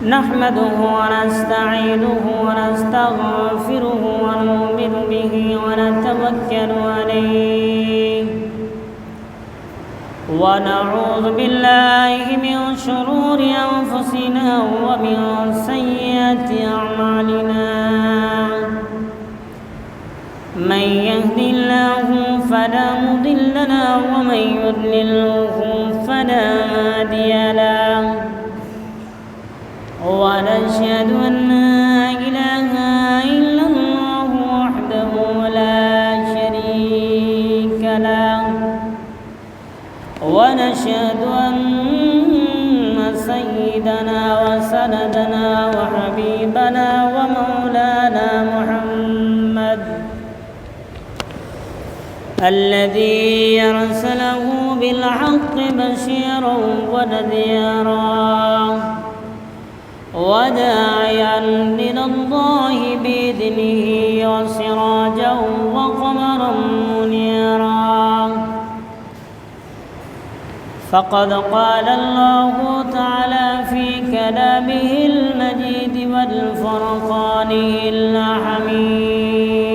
نحمده ونستعينه ونستغفره ونؤمن به ونتوكل عليه ونعوذ بالله من شرور أنفسنا ومن سيئات أعمالنا من يهد الله فلا مضل له ومن يضلله فلا هادي له ونشهد أن لا إله إلا الله وحده لا شريك له ونشهد أن سيدنا وسندنا وحبيبنا ومولانا محمد الذي أرسله بالحق بشيرا ونذيرا وداعيا إلى الله بإذنه وسراجا وقمرا منيرا فقد قال الله تعالى في كلامه المجيد والفرقانه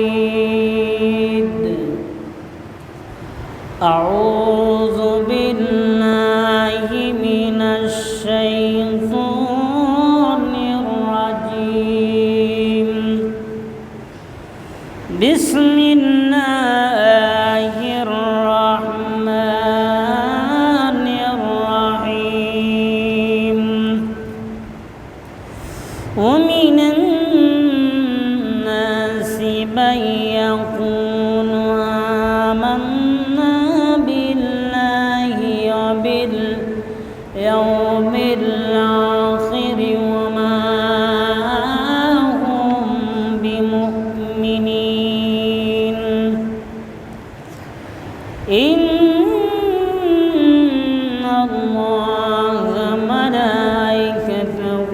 الحميد أعوذ بالله من الشيطان الرجيم بسم الله الرحمن الرحيم ومن الناس من يقول آمنا بالله وباليوم الآخر وما هم بمؤمنين إن الله ملائكته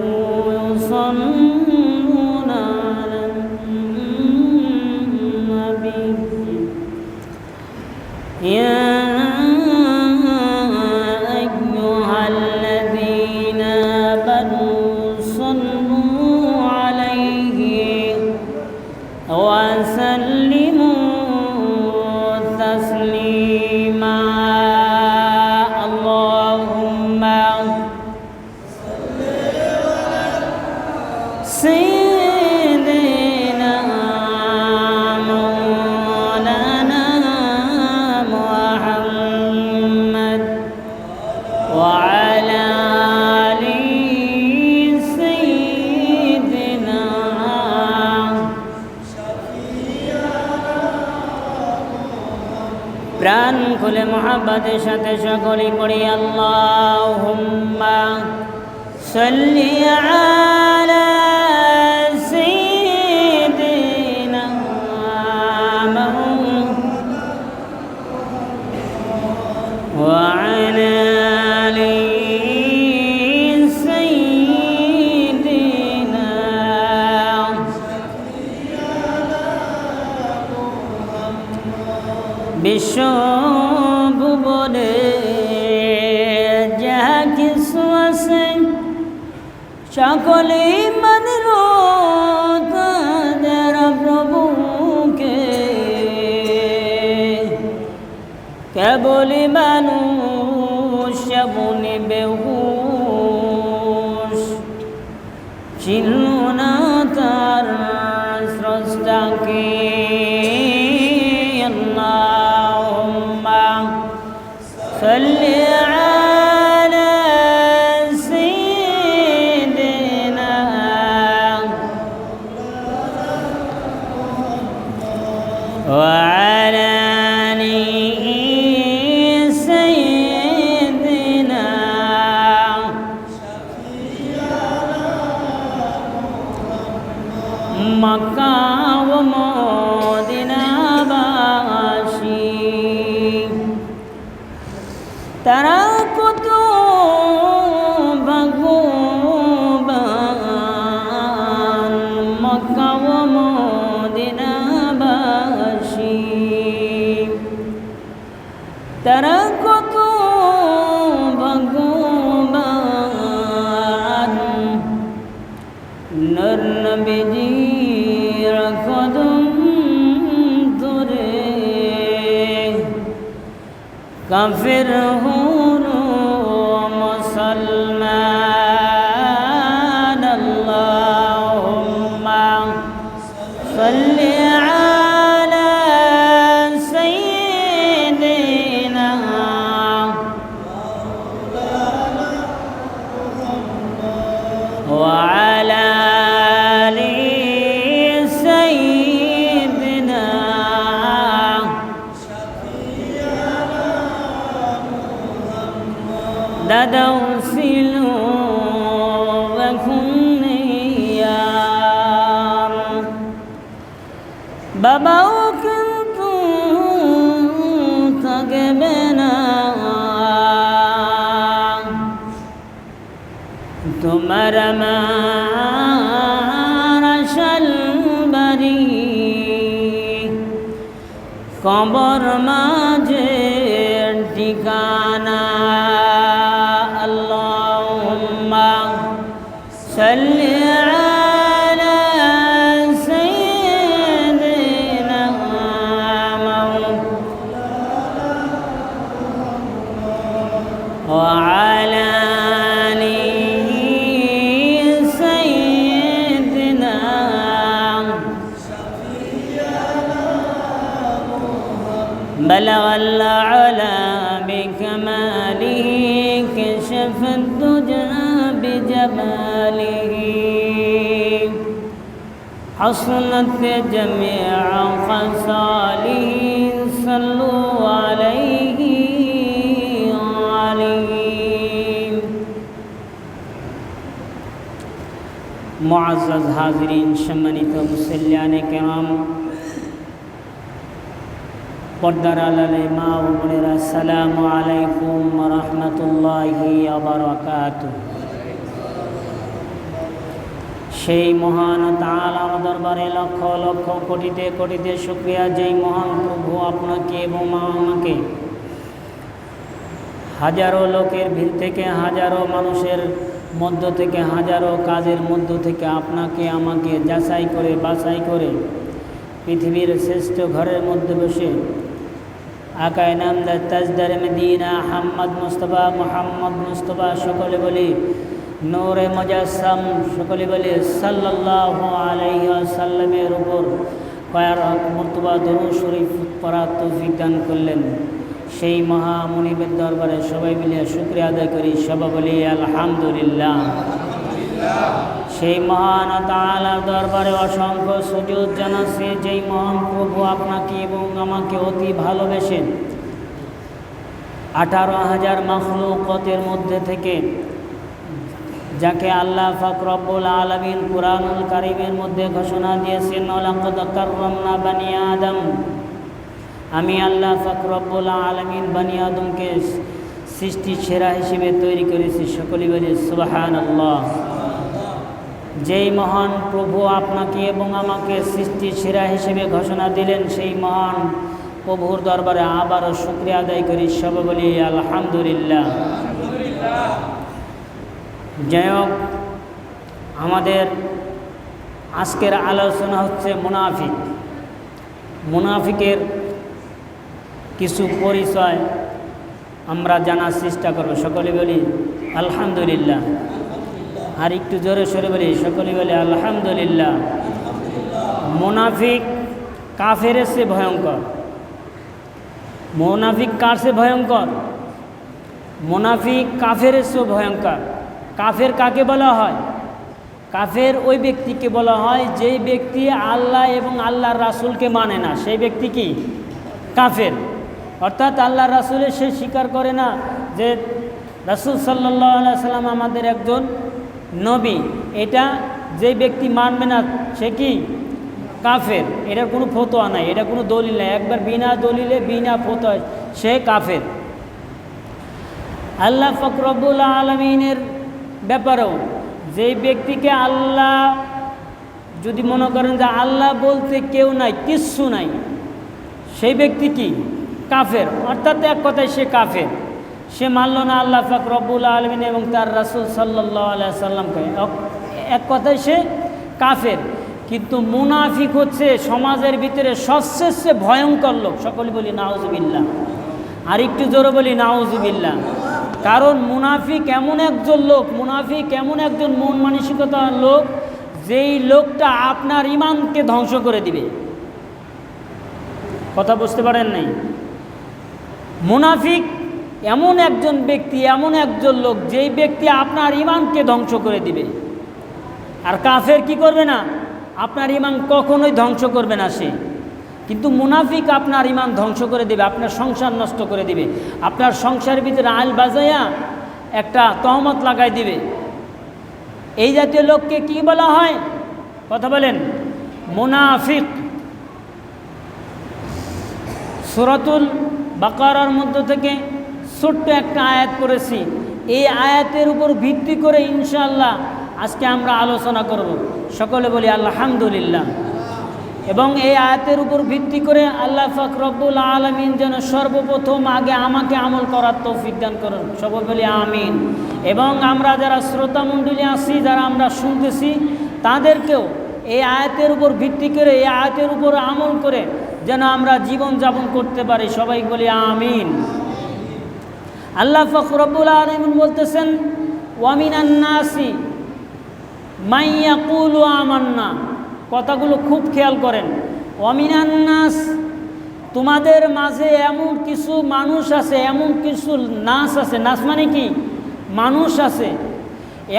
يصلون على النبي يا أيها الذين آمنوا صلوا عليه وسلموا تسليما اللهم سيدنا مولانا محمد وعلى آل سيدنا প্রাণ খুলে মোহাব্বতের সাথে সকলেই পড়ি আল্লাহুম্মা সাল্লি আলা সাইয়্যিদিনা ওয়া আলা আলি সাইয়্যিদিনা বিশ্ব ভুবনে যাহা কিছু আছে সকলেই মানিল তাদের প্রভুকে কেবলই মানুষ বনে বেহুশ চিনল না তার স্রষ্টাকে صل على سيدنا وعلى آله سيدنا مكة ومدينة باشي তারা কত ভাগ্যবান মক্কা ও মদিনাবাসী তারা কত ভাগ্যবান কাফির হুনু মুসলমান আল্লাহুম্মা সাল্লি আলা সাইয়্যিদিনা ওয়া আলা আলি সাইয়্যিদিনা দাদাও ছিল এখন বাবাও কিন্তু থাকবে না তোমার আমার আসল বাড়ি কবর মাঝে ঠিকানা আল্লাহুম্মা সাল্লি আলা সাইয়্যিদিনা ওয়া আলা আলি সাইয়্যিদিনা بلغ العلا بكماله كشف الدجى بجماله حصلت جميع خصاله صلوا عليه معزز حاضرین সম্মানিত মুসল্লিয়ানে কেরাম পর্দার আড়ালে মা ও বোনেরা আসসালামু আলাইকুম ওয়া রাহমাতুল্লাহি ওয়া বারাকাতুহু। সেই মহান তাআলার দরবারে লক্ষ লক্ষ কোটিতে কোটিতে শুকরিয়া, যেই মহান প্রভু আপনাকে এবং আমাকে হাজারো লোকের ভিড় থেকে, হাজারো মানুষের মধ্য থেকে, হাজারো কাজের মধ্য থেকে আপনাকে আমাকে যাচাই করে বাছাই করে পৃথিবীর শ্রেষ্ঠ ঘরের মধ্যে বসে আকায়ে নামদার তাজদার মদিনা মুহাম্মদ মুস্তাফা সকলে বলি নূরে মুজাসসাম, সকলে বলি সাল্লাল্লাহু আলাইহি ওয়াসাল্লামের উপর কয়েক মর্তবা দরুদ শরীফ পড়ার তৌফিক দান করলেন। সেই মহা মুনিবের দরবারে সবাই মিলে শুকরিয়া আদায় করি, সবাই বলি আলহামদুলিল্লাহ। সেই মহান তাআলার দরবারে অসংখ্য সুজুদ জানাচ্ছি, যেই মহান প্রভু আপনাকে এবং আমাকে অতি ভালোবেসেন। 18,000 মাখলুকাতের মধ্যে থেকে যাকে আল্লাহ পাক রব্বুল আলামিন কুরআনুল কারীমের মধ্যে ঘোষণা দিয়েছেন, ওয়ালাকাদ কাররামনা বানি আদম, আমি আল্লাহ পাক রব্বুল আলামিন বানি আদমকে সৃষ্টি সেরা হিসেবে তৈরি করেছি। সকলেই বলি সুবহানাল্লাহ। যেই মহান প্রভু আপনাকে এবং আমাকে সৃষ্টি সেরা হিসেবে ঘোষণা দিলেন, সেই মহান প্রভুর দরবারে আবারও শুকরিয়া আদায় করি, সবাই বলি আলহামদুলিল্লাহ। যাই হোক, আমাদের আজকের আলোচনা হচ্ছে মুনাফিক। মুনাফিকের কিছু পরিচয় আমরা জানার চেষ্টা করব, সকলে বলি আলহামদুলিল্লাহ। আর একটু জোরে সরে বলি, সকলে বলি আলহামদুলিল্লাহ। মুনাফিক কাফেরের চেয়ে ভয়ঙ্কর। মুনাফিক কার চেয়ে ভয়ঙ্কর? মুনাফিক কাফেরের চেয়ে ভয়ঙ্কর। কাফের কাকে বলা হয়? কাফের ওই ব্যক্তিকে বলা হয় যেই ব্যক্তি আল্লাহ এবং আল্লাহর রাসূলকে মানে না, সেই ব্যক্তি কি? কাফের। অর্থাৎ আল্লাহর রাসূলের সে স্বীকার করে না যে রাসূল সাল্লাল্লাহু আলাইহি সাল্লাম আমাদের একজন নবী, এটা যে ব্যক্তি মানবে না সে কি? কাফের। এটার কোনো ফতোয়া নাই, এটা কোনো দলিল নাই, একবার বিনা দলিলে বিনা ফতোয়ায় সে কাফের। আল্লাহ পাক রব্বুল আলামিনের ব্যাপারেও যেই ব্যক্তিকে আল্লাহ যদি মনে করেন যে আল্লাহ বলতে কেউ নাই, কিচ্ছু নাই, সেই ব্যক্তি কি? কাফের। অর্থাৎ এক কথায় সে কাফের। সে মানল না আল্লাহ পাক রব্বুল আলামিন এবং তার রাসূল সাল্লাল্লাহু আলাইহি সাল্লামকে, এক কথায় সে কাফের। কিন্তু মুনাফিক হচ্ছে সমাজের ভিতরে সবচেয়ে ভয়ঙ্কর লোক, সকলে বলি নাউজুবিল্লাহ। আর একটু জোরে বলি নাউজুবিল্লাহ। কারণ মুনাফিক এমন একজন লোক, মুনাফিক এমন একজন মন মানসিকতার লোক, যেই লোকটা আপনার ঈমানকে ধ্বংস করে দিবে। কথা বুঝতে পারেন নাই? মুনাফিক এমন একজন ব্যক্তি, এমন একজন লোক, যেই ব্যক্তি আপনার ঈমানকে ধ্বংস করে দিবে। আর কাফের কি করবে না? আপনার ঈমান কখনোই ধ্বংস করবে না সে। কিন্তু মুনাফিক আপনার ঈমান ধ্বংস করে দেবে, আপনার সংসার নষ্ট করে দিবে, আপনার সংসারের ভিতরে আল বাজাইয়া একটা তহমত লাগাই দিবে। এই জাতীয় লোককে কি বলা হয়? কথা বলেন, মুনাফিক। সূরাতুল বাকারার মধ্য থেকে ছোট্ট একটা আয়াত করেছি। এই আয়াতের উপর ভিত্তি করে ইনশাআল্লাহ আজকে আমরা আলোচনা করব। সকলে বলি আলহামদুলিল্লাহ। এবং এই আয়াতের উপর ভিত্তি করে আল্লাহ পাক রব্বুল আলামিন যেন সর্বপ্রথম আগে আমাকে আমল করার তৌফিক দান করুন। সকলে বলি আমিন। এবং আমরা যারা শ্রোতা মণ্ডলী আছি, যারা আমরা শুনতেছি, তাদেরকেও এই আয়াতের উপর ভিত্তি করে, এই আয়াতের উপর আমল করে যেন আমরা জীবন যাপন করতে পারি। সবাই বলি আমিন। আল্লাহ পাক রব্বুল আলামিন বলতেছেন, ওয়া মিনান নাসি মান ইয়াকুলু আমান্না। কথাগুলো খুব খেয়াল করেন। ওয়া মিনান নাস, তোমাদের মাঝে এমন কিছু মানুষ আছে, এমন কিছু নাস আছে। নাস মানে কি? মানুষ আছে।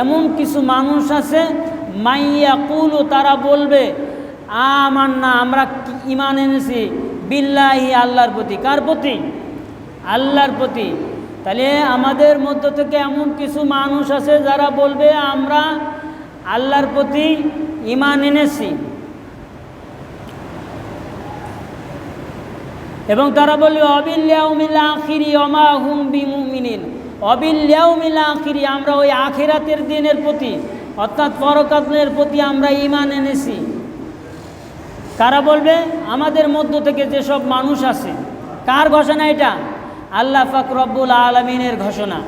এমন কিছু মানুষ আছে, মান ইয়াকুলু, তারা বলবে, আমান্না, আমরা ঈমান এনেছি, বিল্লাহি, আল্লাহর প্রতি। কার প্রতি? আল্লাহর প্রতি। তাহলে আমাদের মধ্য থেকে এমন কিছু মানুষ আছে যারা বলবে আমরা আল্লাহর প্রতি ঈমান এনেছি, এবং তারা বলবে অবিল ইয়াউমিল আখিরি ওয়া মা হুম বিমুমিনিন। অবিল ইয়াউমিল আখিরি, আমরা ওই আখিরাতের দিনের প্রতি, অর্থাৎ পরকালের প্রতি আমরা ঈমান এনেছি। কারা বলবে? আমাদের মধ্য থেকে যেসব মানুষ আছে। কার ঘোষণা এটা? আল্লাহ পাক রব্বুল আলামিনের ঘোষণা,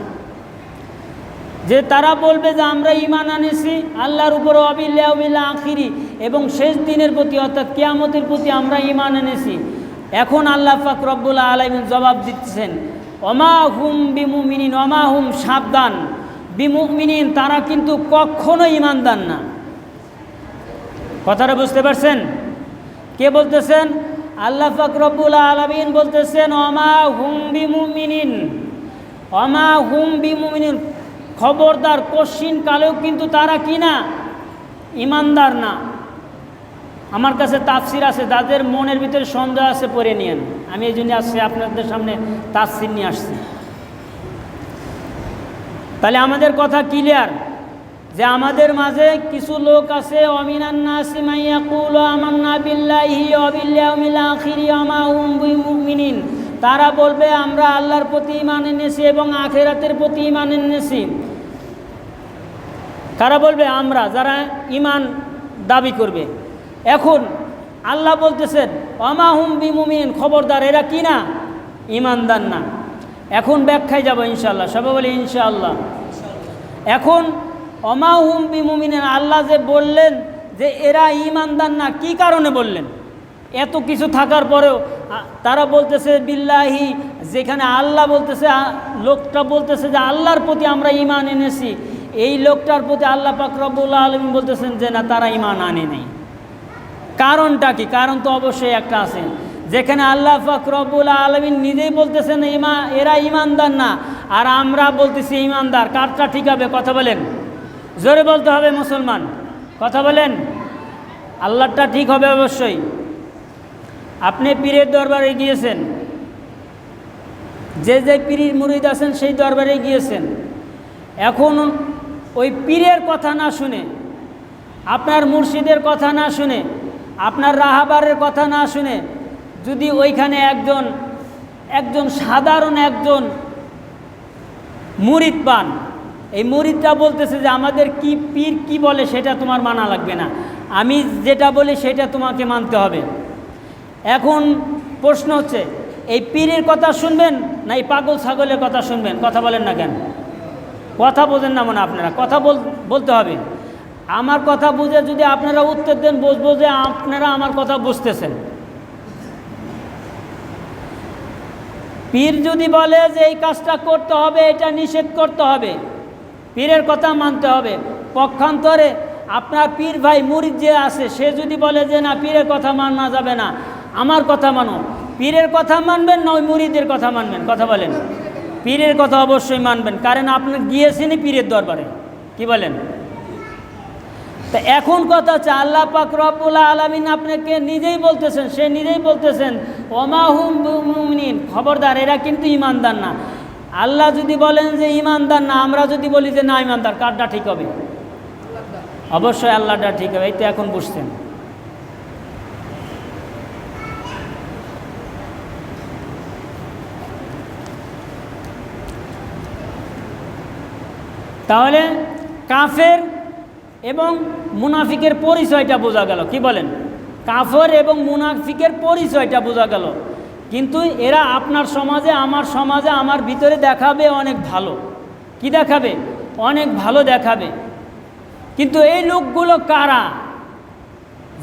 যে তারা বলবে যে আমরা ঈমান আনেছি আল্লাহর উপর, অবিল ইয়াউমিল আখিরি, এবং শেষ দিনের প্রতি অর্থাৎ কিয়ামতের প্রতি আমরা ঈমান এনেছি। এখন আল্লাহ পাক রব্বুল আলামিন জবাব দিচ্ছেন, ওমা হুম বিমুমিনিন, ওমা হুম, সাবধান, বিমুমিনিন, তারা কিন্তু কখনো ঈমানদার না। কথাটা বুঝতে পারছেন? কে বলতেছেন? আল্লাহ পাক রব্বুল আলামিন বলতেছেন, ওমা হুম বিমুমিনিন, ওমা হুম বিমুমিনিন, খবরদার, কশিন কালেও কিন্তু তারা কি না? ঈমানদার না। আমার কাছে তাফসির আছে, যাদের মনের ভিতরে সন্দেহ আছে পড়ে নিয়েন। আমি এই জন্য আসছি আপনাদের সামনে তাফসির নিয়ে আসছি। তাহলে আমাদের কথা ক্লিয়ার যে আমাদের মাঝে কিছু লোক আছে, ওয়ামিনান নাসি মান ইয়াকুলু আমান্না বিল্লাহি ওয়া বিল ইয়াউমিল আখিরি ওয়া মা হুম বিমুমিনিন। তারা বলবে আমরা আল্লাহর প্রতি ঈমান এনেছি এবং আখিরাতের প্রতি ঈমান এনেছি। কারা বলবে? আমরা, যারা ঈমান দাবি করবে। এখন আল্লাহ বলতেছেন ওয়া মা হুম বিমুমিনিন, খবরদার, এরা কি না? ঈমানদার না। এখন ব্যাখ্যায় যাব ইনশাআল্লাহ। সবাই বলি ইনশাআল্লাহ। এখন ওয়া মা হুম বিমুমিনিন, আল্লাহ যে বললেন যে এরা ঈমানদার না, কি কারণে বললেন? এত কিছু থাকার পরেও তারা বলতেছে বিল্লাহি, যেখানে আল্লাহ বলতেছে, লোকটা বলতেছে যে আল্লাহর প্রতি আমরা ঈমান এনেছি, এই লোকটার প্রতি আল্লাহ পাক রব্বুল আলামিন বলতেছেন যে না, তারা ঈমান আনে নাই। কারণটা কি? কারণ তো অবশ্যই একটা আছে। যেখানে আল্লাহ পাক রব্বুল আলামিন নিজেই বলতেছেন এরা ঈমানদার না, আর আমরা বলতেছি ঈমানদার, কারটা ঠিক হবে? কথা বলেন, জোরে বলতে হবে মুসলমান, কথা বলেন। আল্লাহটা ঠিক হবে অবশ্যই। আপনি পীরের দরবারে গিয়েছেন, যে যে পীরের মুরিদ আছেন সেই দরবারে গিয়েছেন। এখন ওই পীরের কথা না শুনে, আপনার মুর্শিদের কথা না শুনে, আপনার রাহাবারের কথা না শুনে যদি ওইখানে একজন সাধারণ একজন মুরিদ পান, এই মুরিদটা বলতেছে যে আমাদের কি পীর কি বলে সেটা তোমার মানা লাগবে না, আমি যেটা বলি সেটা তোমাকে মানতে হবে। এখন প্রশ্ন হচ্ছে, এই পীরের কথা শুনবেন না এই পাগল ছাগলের কথা শুনবেন? কথা বলেন না কেন? কথা বোঝেন না মনে? আপনারা কথা বলতে হবে। আমার কথা বুঝে যদি আপনারা উত্তর দেন, বুঝবো যে আপনারা আমার কথা বুঝতেছেন। পীর যদি বলে যে এই কাজটা করতে হবে, এটা নিষেধ করতে হবে, পীরের কথা মানতে হবে। পক্ষান্তরে আপনার পীর ভাই মুরিদ যে আছে সে যদি বলে যে না পীরের কথা মানা যাবে না, আমার কথা মানো, পীরের কথা মানবেন না ওই মুরিদের কথা মানবেন? কথা বলেন। পীরের কথা অবশ্যই মানবেন, কারণ আপনি গিয়েছেনই পীরের দরবারে। কি বলেন? তা এখন কথা হচ্ছে আল্লাহ পাক রব্বুল আলামিন আপনাকে নিজেই বলতেছেন, সে নিজেই বলতেছেন ওমা হুম মুমিনিন, খবরদার এরা কিন্তু ইমানদার না। আল্লাহ যদি বলেন যে ইমানদার না, আমরা যদি বলি যে না ইমানদার, কারটা ঠিক হবে? অবশ্যই আল্লাহটা ঠিক হবে। এই তো এখন বুঝছেন। তাহলে কাফের এবং মুনাফিকের পরিচয়টা বোঝা গেল। কি বলেন? কাফের এবং মুনাফিকের পরিচয়টা বোঝা গেল। কিন্তু এরা আপনার সমাজে, আমার সমাজে, আমার ভিতরে দেখাবে অনেক ভালো। কি দেখাবে? অনেক ভালো দেখাবে। কিন্তু এই লোকগুলো কারা?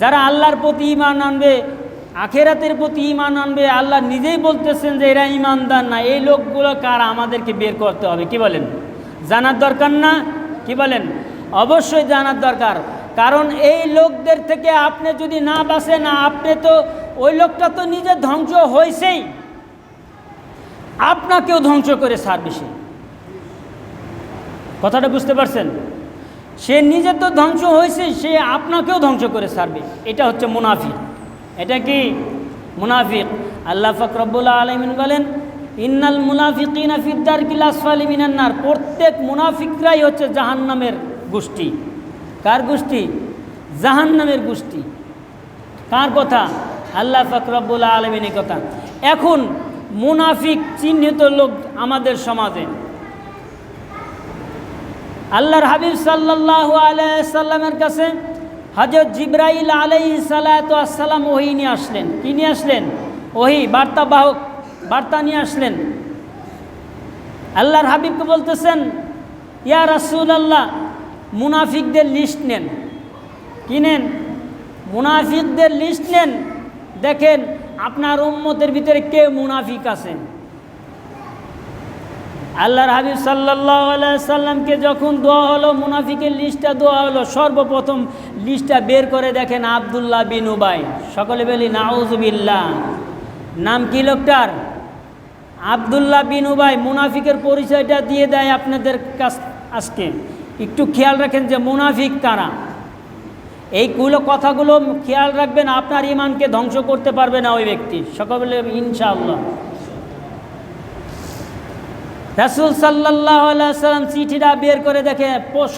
যারা আল্লাহর প্রতি ঈমান আনবে, আখেরাতের প্রতি ঈমান আনবে, আল্লাহ নিজেই বলতেছেন যে এরা ঈমানদার না। এই লোকগুলো কারা আমাদেরকে বের করতে হবে। কি বলেন? জানার দরকার না? কি বলেন? অবশ্যই জানার দরকার। কারণ এই লোকদের থেকে আপনি যদি না বাঁচেন, না আপনি তো ওই লোকটা তো নিজে ধ্বংস হয়েছেই, আপনাকেও ধ্বংস করে ছাড়বে সে। কথাটা বুঝতে পারছেন? সে নিজে তো ধ্বংস হয়েছে, সে আপনাকেও ধ্বংস করে ছাড়বে। এটা হচ্ছে মুনাফিক। এটা কি? মুনাফিক। আল্লাহ পাক রব্বুল আলামিন বলেন ইন্নাল মুনাফিকিনা ফিদ দারকিল আসফালি মিনান নার। প্রত্যেক মুনাফিকরাই হচ্ছে জাহান্নামের গোষ্ঠী। কার গোষ্ঠী? জাহান্নামের গোষ্ঠী। কার কথা? আল্লাহ পাক রব্বুল আলামিনের কথা। এখন মুনাফিক চিহ্নিত লোক আমাদের সমাজে, আল্লাহর হাবিব সাল্লাল্লাহু আলাইহি সাল্লামের কাছে হযরত জিবরাইল আলাইহিস সালাতু ওয়াস সালাম ওহী নিয়ে আসলেন। কি নিয়ে আসলেন? ওহী, বার্তাবাহক, বার্তা নিয়ে আসলেন। আল্লাহর হাবিবকে বলতেছেন ইয়া রাসূলুল্লাহ, মুনাফিকদের লিস্ট নেন। কি নেন? মুনাফিকদের লিস্ট নেন, দেখেন আপনার উম্মতের ভিতরে কে মুনাফিক আছে। আল্লাহর হাবিব সাল্লাল্লাহু আলাইহি সাল্লামকে যখন দোয়া হলো, মুনাফিকের লিস্টটা দোয়া হলো, সর্বপ্রথম লিস্টটা বের করে দেখেন আব্দুল্লাহ বিন উবাই। সকলে বলি নাউযুবিল্লাহ। নাম কি লোকটার? আব্দুল্লাহ বিন উবাই। মুনাফিকের পরিচয়টা দিয়ে দেয় আপনাদের কাছ। আজকে একটু খেয়াল রাখেন যে মুনাফিক কারা। এইগুলো কথাগুলো খেয়াল রাখবেন, আপনার ঈমানকে ধ্বংস করতে পারবে না ওই ব্যক্তি। সকলে ইনশাআল্লাহ। রাসূল সাল্লাল্লাহু আলাইহি ওয়াসাল্লাম চিঠিটা বের করে দেখে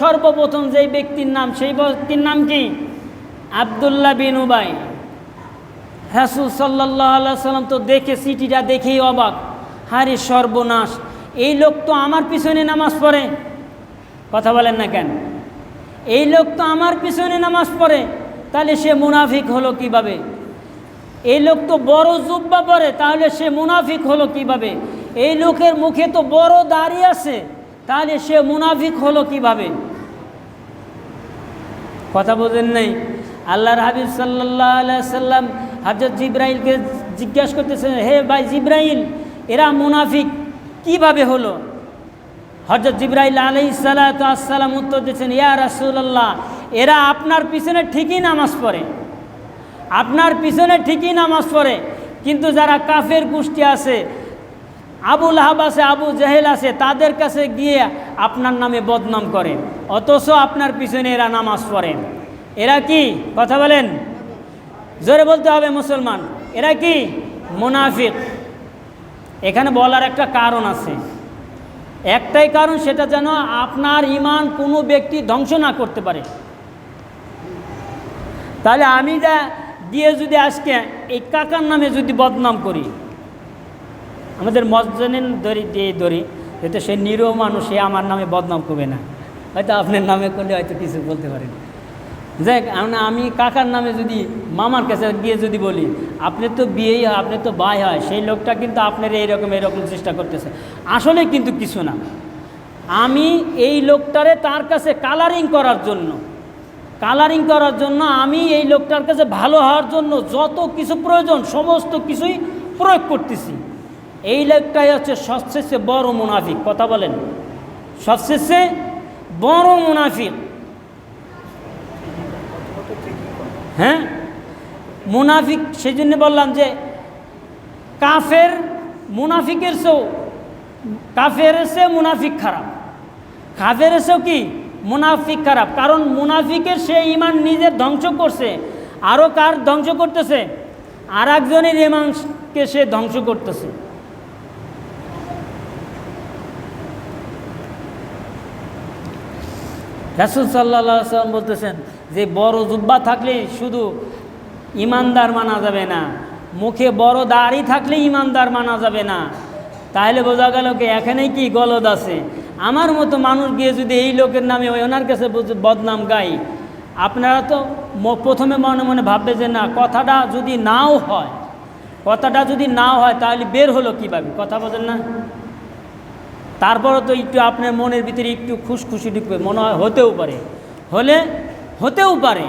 সর্বপ্রথম যেই ব্যক্তির নাম, সেই ব্যক্তির নাম কি? আব্দুল্লাহ বিন উবাই। রাসূল সাল্লাল্লাহু আলাইহি ওয়াসাল্লাম তো দেখে চিঠিটা দেখেই অবাক। হারে সর্বনাশ, এই লোক তো আমার পিছনে নামাজ পড়ে। কথা বলেন না কেন? এই লোক তো আমার পিছনে নামাজ পড়ে, তাহলে সে মুনাফিক হলো কিভাবে? এই লোক তো বড় জুব্বা পরে, তাহলে সে মুনাফিক হলো কিভাবে? এই লোকের মুখে তো বড় দাড়ি আছে, তাহলে সে মুনাফিক হলো কিভাবে? কথা বোঝেন নাই? আল্লাহর হাবিব সাল্লাল্লাহু আলাইহি সাল্লাম হযরত জিবরাইলকে জিজ্ঞাসা করতেছেন, হে ভাই জিবরাইল, এরা মুনাফিক কিভাবে হলো? হযরত জিবরাইল আলাইহিস সালাতু ওয়াস সালাম উত্তর দিয়েছেন, ইয়া রাসূলুল্লাহ, এরা আপনার পিছনে ঠিকই নামাজ পড়ে, আপনার পিছনে ঠিকই নামাজ পড়ে, কিন্তু যারা কাফের গোষ্ঠী আছে, আবু লাহাব আছে, আবু জেহেল আছে, তাদের কাছে গিয়ে আপনার নামে বদনাম করে, অথচ আপনার পিছনে এরা নামাজ পড়ে। এরা কি? কথা বলেন, জোরে বলতে হবে মুসলমান। এরা কি? মুনাফিক। এখানে বলার একটা কারণ আছে, একটাই কারণ, সেটা যেন আপনার ঈমান কোনো ব্যক্তি ধ্বংস না করতে পারে। তাহলে আমি যা দিয়ে যদি আজকে এই কাকার নামে যদি বদনাম করি, আমাদের মসজিদের ধরি যেহেতু সে নিরীহ মানুষ, সে আমার নামে বদনাম করবে না, হয়তো আপনার নামে করলে হয়তো কিছু বলতে পারেন। যাই আমি কাকার নামে যদি মামার কাছে গিয়ে যদি বলি আপনি তো বিয়েই হয়, আপনি তো ভাই হয়, সেই লোকটা কিন্তু আপনার এইরকম চেষ্টা করতেছে, আসলে কিন্তু কিছু না। আমি এই লোকটারে তার কাছে কালারিং করার জন্য আমি এই লোকটার কাছে ভালো হওয়ার জন্য যত কিছু প্রয়োজন সমস্ত কিছুই প্রয়োগ করতেছি। এই লোকটাই হচ্ছে সবচেয়ে বড় মুনাফিক। কথা বলেন, সবচেয়ে বড় মুনাফিক। হ্যাঁ, মুনাফিক সেই জন্য বললাম যে কাফের মুনাফিকের চেয়েও মুনাফিক খারাপ, কাফের চেয়েও কি মুনাফিক খারাপ। কারণ মুনাফিকের সে ইমান নিজের ধ্বংস করছে, আরও কার ধ্বংস করতেছে? আর একজনের ইমানকে সে ধ্বংস করতেছে। রাসূল সাল্লাল্লাহু আলাইহি ওয়াসাল্লাম বলতেছেন যে বড় জুব্বা থাকলে শুধু ইমানদার মানা যাবে না, মুখে বড় দাড়ি থাকলে ইমানদার মানা যাবে না। তাহলে বোঝা গেল কি এখানেই কি গলদ আছে। আমার মতো মানুষ গিয়ে যদি এই লোকের নামে ওনার কাছে বদনাম গাই, আপনারা তো প্রথমে মনে মনে ভাববে যে না, কথাটা যদি নাও হয় তাহলে বের হলো কীভাবে? কথা বলেন না? তারপরে তো একটু আপনার মনের ভিতরে একটু খুশখুশি ঢুকবে, মনে হয় হতেও পারে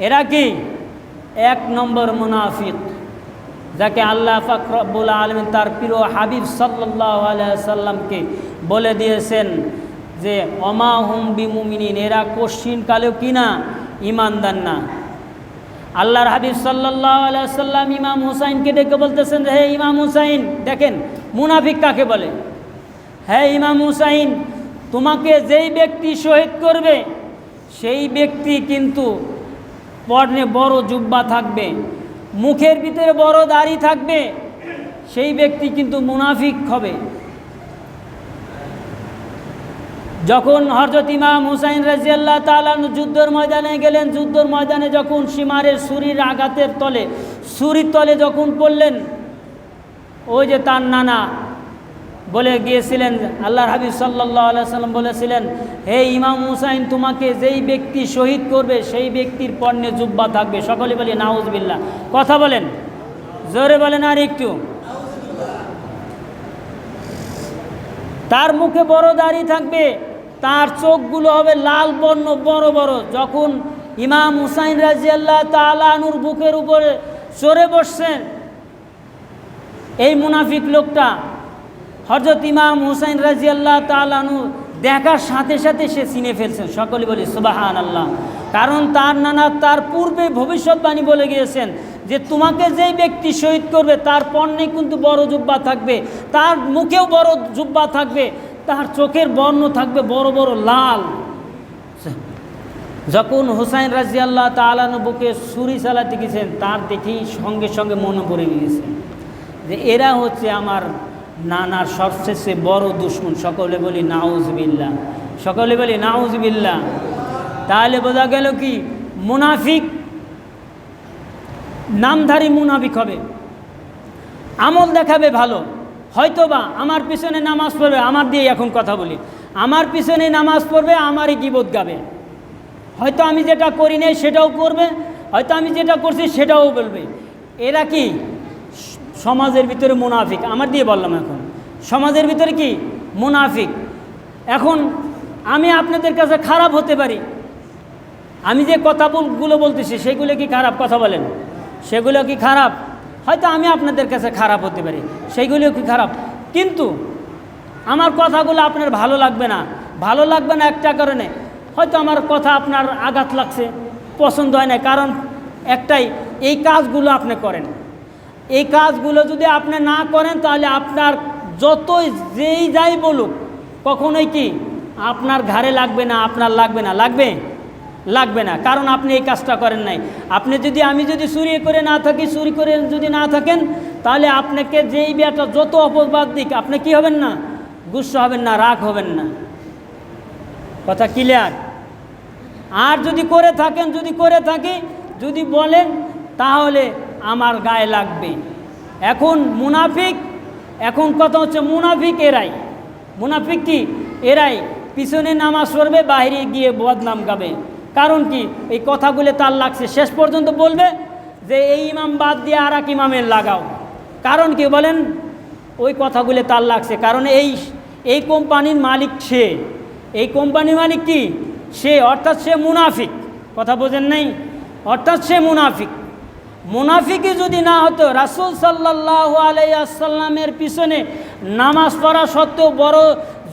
এরা কি এক নম্বর মুনাফিক, যাকে আল্লাহ পাক রব্বুল আলামিন তার প্রিয় হাবিব সাল্লাল্লাহু আলাইহি সাল্লামকে বলে দিয়েছেন যে ওমা হুম বিমুমিনিন, এরা কোশ্চিনকালেও কিনা ইমানদার না। আল্লাহর হাবিব সাল্লাল্লাহু আলাইহি সাল্লাম ইমাম হুসাইনকে ডেকে বলতেছেন, হে ইমাম হুসাইন, দেখেন মুনাফিক কাকে বলে। হে ইমাম হুসাইন, তোমাকে যেই ব্যক্তি শহীদ করবে সেই ব্যক্তি কিন্তু পরনে বড় জুব্বা থাকবে, মুখের ভিতরে বড় দাড়ি থাকবে, সেই ব্যক্তি কিন্তু মুনাফিক হবে। যখন হযরত ইমাম হুসাইন রাদিয়াল্লাহু তাআলা যুদ্ধের ময়দানে গেলেন, যুদ্ধের ময়দানে যখন সীমারের ছুরির আঘাতের তলে ছুরির তলে যখন পড়লেন, ওই যে তার নানা বলে গিয়েছিলেন, আল্লাহর হাবিব সাল্লাল্লাহু আলাইহি সাল্লাম বলেছিলেন, হে ইমাম হুসাইন, তোমাকে যেই ব্যক্তি শহীদ করবে সেই ব্যক্তির পরনে জুব্বা থাকবে। সকলে বলি নাউজুবিল্লাহ। কথা বলেন, জোরে বলেন আর একটু। তার মুখে বড় দাড়ি থাকবে, তার চোখগুলো হবে লাল বর্ণ বড় বড়। যখন ইমাম হুসাইন রাদিয়াল্লাহু তাআলা আনহুর বুকের উপরে চড়ে বসছেন এই মুনাফিক লোকটা, হযরত ইমাম হুসাইন রাদিয়াল্লাহু তাআলা আনহু দেখার সাথে সাথে সে চিনে ফেলছেন। সকলে বলি সুবহানাল্লাহ। কারণ তার নানা তার পূর্বে ভবিষ্যৎবাণী বলে গিয়েছেন যে তোমাকে যেই ব্যক্তি শহীদ করবে তার পরনে কিন্তু বড় জুব্বা থাকবে, তার মুখেও বড় জুব্বা থাকবে, তার চোখের বর্ণ থাকবে বড় বড় লাল। যখন হুসাইন রাদিয়াল্লাহু তাআলা আনহু বুকে ছুরি চালাতে গেছেন, তার দেখেই সঙ্গে সঙ্গে মনে পড়ে গিয়েছে যে এরা হচ্ছে আমার নানার সবচেয়ে বড় দুশমন। সকলে বলি নাউজুবিল্লাহ। সকলে বলি নাউজুবিল্লাহ। তাহলে বোঝা গেল কি মুনাফিক নামধারী মুনাফিক হবে, আমল দেখাবে ভালো, হয়তোবা আমার পিছনে নামাজ পড়বে, আমার দিয়ে এখন কথা বলি, আমার পিছনে নামাজ পড়বে, আমারই গীবত গাবে, হয়তো আমি যেটা করি নাই সেটাও করবে, হয়তো আমি যেটা করছি সেটাও বলবে। এরা কি সমাজের ভিতরে মুনাফিক। আমার দিয়ে বললাম এখন সমাজের ভিতরে কি মুনাফিক। এখন আমি আপনাদের কাছে খারাপ হতে পারি, আমি যে কথাগুলো বলতেছি সেগুলো কি খারাপ? কথা বলেন, সেগুলো কি খারাপ? হয়তো আমি আপনাদের কাছে খারাপ হতে পারি, সেইগুলো কি খারাপ, কিন্তু আমার কথাগুলো আপনার ভালো লাগবে না। ভালো লাগবে না একটা কারণে, হয়তো আমার কথা আপনার আঘাত লাগছে, পছন্দ হয় না। কারণ একটাই, এই কাজগুলো আপনি করেন, এই কাজগুলো যদি আপনি না করেন তাহলে আপনার যতই যেই যাই বলুক কখনোই কি আপনার ঘাড়ে লাগবে না, আপনার লাগবে না। লাগবে না, কারণ আপনি এই কাজটা করেন নাই। আপনি যদি আমি যদি চুরি করে না থাকি, চুরি করে যদি না থাকেন, তাহলে আপনাকে যেই বেটা যত অপবাদ দিক আপনি কি হবেন না, গুসা হবেন না, রাগ হবেন না। কথা ক্লিয়ার? আর যদি করে থাকেন, যদি বলেন তাহলে আমার গায়ে লাগবে। এখন মুনাফিক, এখন কথা হচ্ছে মুনাফিক এরাই। মুনাফিক কি এরাই পিছনে নামাজ পড়বে, বাইরে গিয়ে বদনাম গাবে। কারণ কি এই কথাগুলো তার লাগছে, শেষ পর্যন্ত বলবে যে এই ইমাম বাদ দিয়ে আর এক ইমামের লাগাও। কারণ কি বলেন, ওই কথাগুলো তার লাগছে। কারণ এই কোম্পানির মালিক সে, এই কোম্পানির মালিক কি সে, অর্থাৎ সে মুনাফিক। কথা বোঝেন নাই? অর্থাৎ সে মুনাফিক। মুনাফিকই যদি না হতো, রাসূল সাল্লাল্লাহু আলাইহি ওয়াসাল্লামের পিছনে নামাজ পড়া সত্ত্বেও, বড়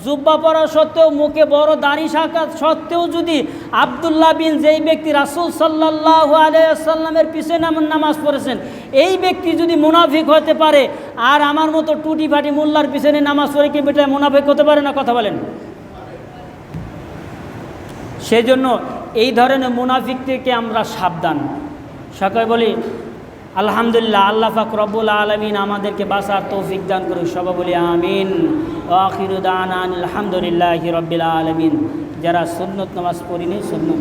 জুব্বা পরা সত্ত্বেও, মুখে বড় দাড়ি সাকাত সত্ত্বেও যদি আব্দুল্লাহ বিন, যেই ব্যক্তি রাসূল সাল্লাল্লাহু আলাইহি ওয়াসাল্লামের পিছনে নামাজ পড়েছেন, এই ব্যক্তি যদি মুনাফিক হতে পারে, আর আমার মতো টুটি ফাটি মোল্লার পিছনে নামাজ পড়ে কি বেটা মুনাফিক হতে পারে না? কথা বলেন। সেই জন্য এই ধরনের মুনাফিক থেকে আমরা সাবধান। সকলে বলি আলহামদুলিল্লাহ, আল্লাহ পাক রব্বুল আলামিন আমাদেরকে বাঁচার তৌফিক দান করুন। সবাই বলি আমিন। ওয়া আখিরু দাওয়ানা আলহামদুলিল্লাহি রাব্বিল আলামিন। যারা সুন্নত নামাজ পড়িনি, সুন্নত